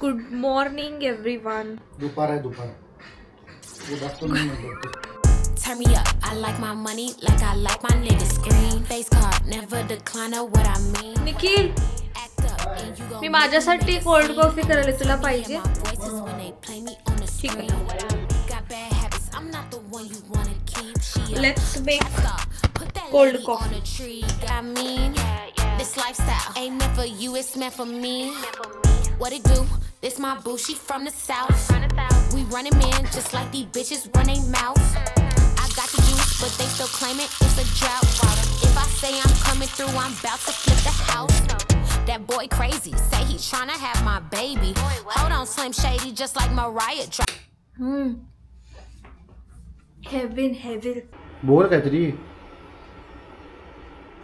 Good morning everyone. दुपार आहे दुपार. गुड आफ्टरनून म्हणतो. Turn me up, I like my money like I like my niggas. Green face card, never decline what I mean. Nikhil, Act up and you gon' मी माझ्यासाठी cold coffee करायला. तुला पाहिजे? my voices when they play me on the ठीक screen. आहे. Got bad habits, I'm not the one you wanna keep. She a let's make star, put that cold lady coffee. on a tree. I mean, this lifestyle ain't meant for you, it's meant for me. What it do? This my boo, she from the south. We running man just like these bitches run they mouth. I got the juice, but they still claiming it's a drought. If I say I'm coming through, I'm about to flip the house. That boy crazy, say he tryna have my baby. Hold on, Slim Shady, just like Mariah. Heaven heaven. बोल काहीतरी.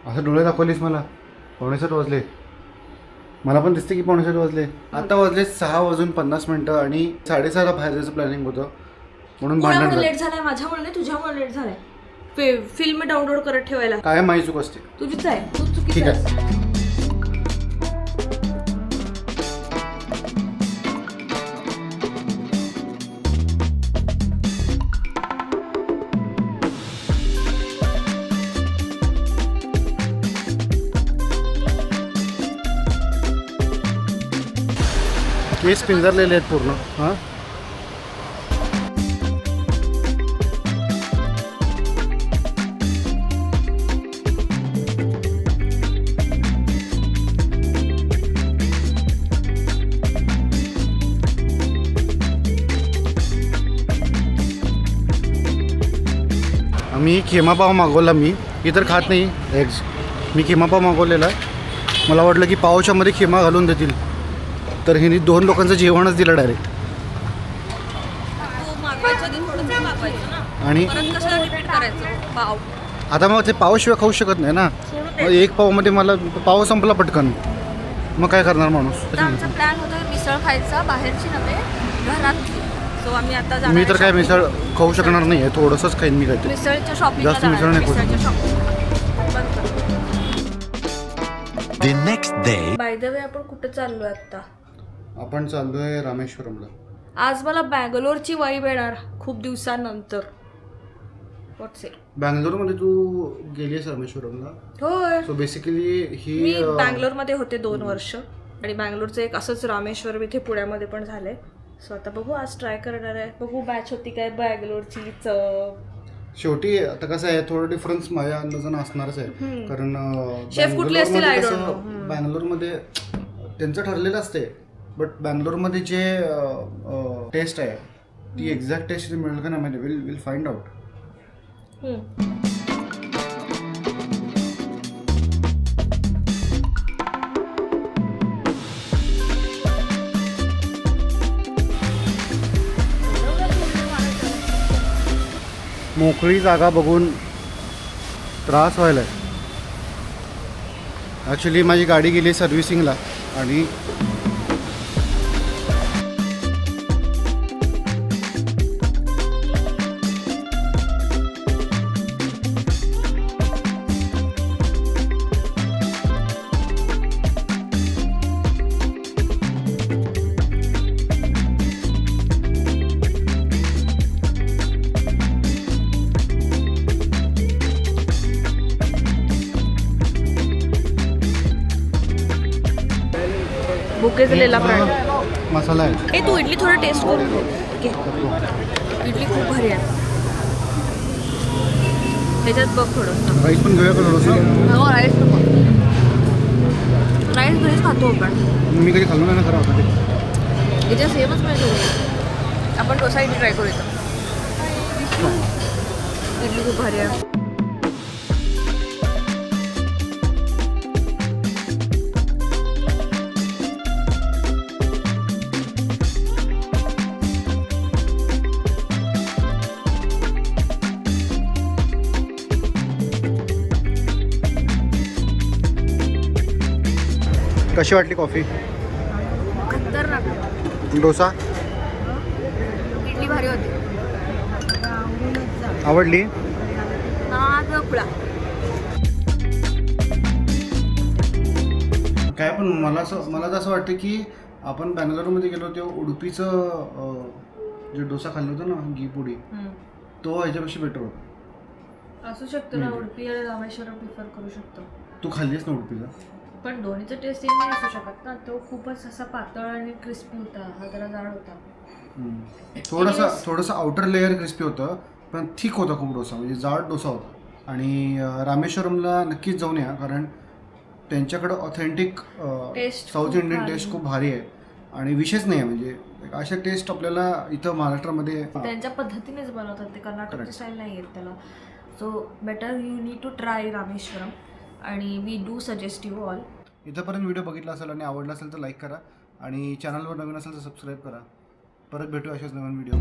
असं डोळे दाखवलीस मला. 6:45 वाजले. मला पण दिसते की 6:45 वाजले. आता वाजले 6:50 आणि 6:30 बाहेर जायचं प्लॅनिंग होतं म्हणून भांडण झालं. लेट झालाय माझ्यामुळे नाही, तुझ्यामुळे लेट झालाय. फिल्म डाउनलोड करत ठेवायला. काय माहिती चूक असते. तुझीच आहे, तू ठीक चुकीचं आहे. आहे. केस पिंजरलेले आहेत पूर्ण. हां मी खिमापाव मागवला. मी इतर खात नाही एग्स. मी खिमापाव मागवलेला. मला वाटलं की पावच्यामध्ये खिमा घालून देतील, तर हिने 2 लोकांचं जेवणच दिलं डायरेक्ट. आणि आता मग ते पावशिवाय खाऊ शकत नाही ना. मग एक पावमध्ये मला पाव संपला पटकन. मग काय करणार माणूस. आमचा प्लॅन होता मिसळ खायचा, बाहेरची नव्हे, घरातली. सो आम्ही आता जाणार मी तर काय आहे मिसळ खाऊ शकणार नाही आहे. थोडंसंच खाईन मी काहीतरी. मिसळच्या शॉपिंग. जास्त मिसळ नाही खाऊ The next day. By the way आपण कुठे चाललोय आता? आपण चाललोय रामेश्वरमला. आज मला बँगलोरची वाईब येणार खूप दिवसानंतर. व्हॉट्स इट? बँगलोरमध्ये तू गेली आहेस रामेश्वरमला. होय, सो बेसिकली ही मी बँगलोरमध्ये होते 2 वर्ष आणि बँगलोरचं एक असंच रामेश्वर इथे पुण्यामध्ये पण झालंय. सो आता बघू, आज ट्राय करणार आहे. बघू बॅच होती काय बँगलोरची चव. शेवटी आता कसं आहे, थोडं डिफरन्स माझ्या अंदाजानं असणारच आहे. कारण शेफ कुठले असतील आय डोंट नो. बँगलोरमध्ये त्यांचं ठरलेलं असते, बट बँगलोरमध्ये जे टेस्ट आहे ती एक्झॅक्ट टेस्ट मिळेल का नाही विल फाइंड आउट. मोकळी जागा बघून त्रास व्हायला आहे. ॲक्च्युली माझी गाडी गेली सर्व्हिसिंगला आणि बुके झालेला ब्रँड. मसाला आहे. ए तू इडली थोडं टेस्ट करून घे. इडली खूप भारी आहे. ह्याच्यात बघ थोडं. राईस पण घेऊया का थोडंसं. हो, राईस राईस घरीच खातो आपण. मी कधी खाल्लं नाही ना खरं होतं ते. याच्या सेमच मिळतो. आपण डोसा इडली ट्राय करू इथं. इडली खूप भारी आहे. कशी वाटली कॉफी? खतरनाक. डोसा इडली भारी होती. आवडली? नागपुडा. काय पण मला तर असं वाटतं की आपण बँगलोरमध्ये गेलो तेव्हा उडुपीचं जे डोसा खाल्लं होतं ना घी पुडी तो ह्याच्यापेक्षा बेटर होता. असू शकतं ना, उडपी आणि रामेश्वरम प्रिफर करू शकतो. तू खाल्लीस ना उडुपीचा? पण दोन्हीचं टेस्ट सेम नाही असू शकत ना. तो खूपच असा पातळ आणि क्रिस्पी होता, हा जरा जाड होता. थोडंसं आउटर लेअर क्रिस्पी होतं पण थिक होता खूप डोसा, म्हणजे जाड डोसा होता. आणि रामेश्वरमला नक्कीच जाऊन या, कारण त्यांच्याकडं ऑथेंटिक Taste साऊथ खूप इंडियन भारी. टेस्ट खूप भारी आहे आणि विशेष नाही आहे. म्हणजे अशा टेस्ट आपल्याला इथं महाराष्ट्रामध्ये त्यांच्या पद्धतीनेच बनवतात ते, कर्नाटकची स्टाईल नाही येत त्याला. So better you need to try Rameshwaram आणि we do suggest you all. इथंपर्यंत व्हिडिओ बघितला असेल आणि आवडला असेल तर लाईक करा आणि चॅनलवर नवीन असेल तर सबस्क्राईब करा. परत भेटू अशाच नवीन व्हिडिओ.